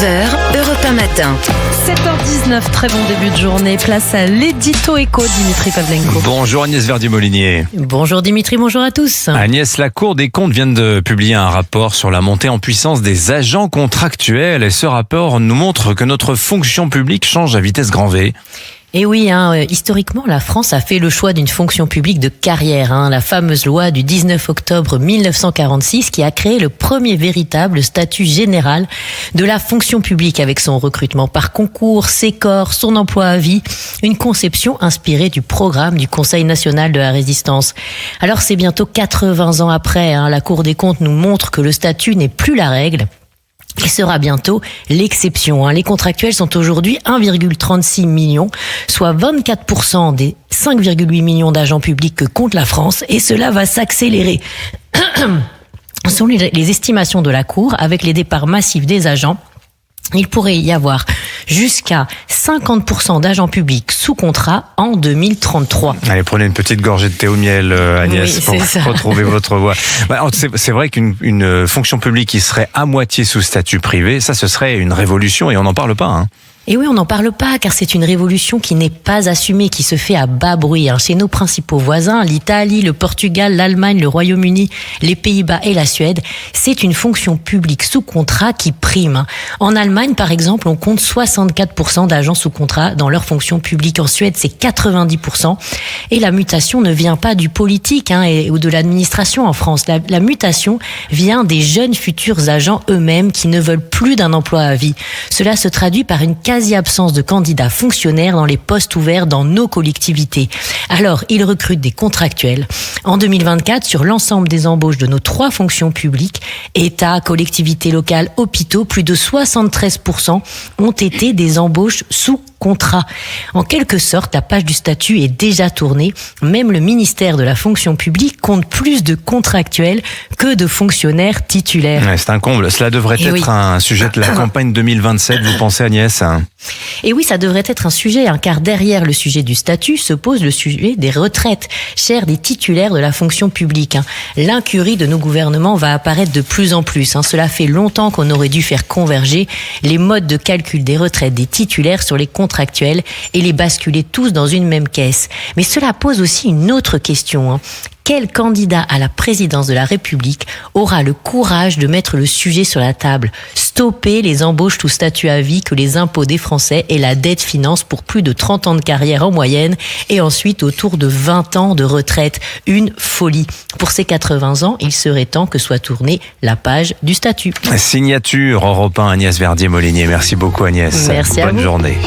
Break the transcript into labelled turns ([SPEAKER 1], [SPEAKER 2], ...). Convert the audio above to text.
[SPEAKER 1] 9h, Europe 1 matin.
[SPEAKER 2] 7h19, très bon début de journée. Place à l'édito éco, Dimitri Pavlenko.
[SPEAKER 3] Bonjour Agnès Verdier-Molinier.
[SPEAKER 2] Bonjour Dimitri, bonjour à tous.
[SPEAKER 3] Agnès, la Cour des comptes vient de publier un rapport sur la montée en puissance des agents contractuels. Et ce rapport nous montre que notre fonction publique change à vitesse grand V.
[SPEAKER 2] Et oui, historiquement, la France a fait le choix d'une fonction publique de carrière. La fameuse loi du 19 octobre 1946 qui a créé le premier véritable statut général de la fonction publique avec son recrutement par concours, ses corps, son emploi à vie. Une conception inspirée du programme du Conseil national de la résistance. Alors c'est bientôt 80 ans après, la Cour des comptes nous montre que le statut n'est plus la règle. Il sera bientôt l'exception. Les contractuels sont aujourd'hui 1,36 million, soit 24% des 5,8 millions d'agents publics que compte la France, et cela va s'accélérer. Ce sont les estimations de la Cour, avec les départs massifs des agents. Il pourrait y avoir jusqu'à 50% d'agents publics sous contrat en 2033.
[SPEAKER 3] Allez, prenez une petite gorgée de thé au miel, Agnès,
[SPEAKER 2] oui,
[SPEAKER 3] pour retrouver votre voix. C'est vrai qu'une fonction publique qui serait à moitié sous statut privé, ça, ce serait une révolution et on n'en parle pas.
[SPEAKER 2] Et oui, on n'en parle pas, car c'est une révolution qui n'est pas assumée, qui se fait à bas bruit. Chez nos principaux voisins, l'Italie, le Portugal, l'Allemagne, le Royaume-Uni, les Pays-Bas et la Suède, c'est une fonction publique sous contrat qui prime. En Allemagne, par exemple, on compte 64% d'agents sous contrat dans leur fonction publique. En Suède, c'est 90%. Et la mutation ne vient pas du politique ou de l'administration en France. La mutation vient des jeunes futurs agents eux-mêmes qui ne veulent plus d'un emploi à vie. Cela se traduit par une quasi-absence de candidats fonctionnaires dans les postes ouverts dans nos collectivités. Alors, ils recrutent des contractuels. En 2024, sur l'ensemble des embauches de nos 3 fonctions publiques, État, collectivités locales, hôpitaux, plus de 73% ont été des embauches sous contrat. En quelque sorte, la page du statut est déjà tournée. Même le ministère de la fonction publique compte plus de contractuels que de fonctionnaires titulaires.
[SPEAKER 3] Ouais, c'est un comble. Cela devrait être un sujet de la campagne 2027, vous pensez, Agnès ?
[SPEAKER 2] Et oui, ça devrait être un sujet, car derrière le sujet du statut se pose le sujet des retraites, chères des titulaires de la fonction publique. L'incurie de nos gouvernements va apparaître de plus en plus. Cela fait longtemps qu'on aurait dû faire converger les modes de calcul des retraites des titulaires sur les contractuels et les basculer tous dans une même caisse. Mais cela pose aussi une autre question. Quel candidat à la présidence de la République aura le courage de mettre le sujet sur la table, stopper les embauches sous statut à vie que les impôts des Français et la dette financent pour plus de 30 ans de carrière en moyenne et ensuite autour de 20 ans de retraite? Une folie. Pour ces 80 ans, il serait temps que soit tournée la page du statut.
[SPEAKER 3] Signature Europe 1, Agnès Verdier-Molinier. Merci beaucoup, Agnès.
[SPEAKER 2] Merci à vous.
[SPEAKER 3] Bonne journée.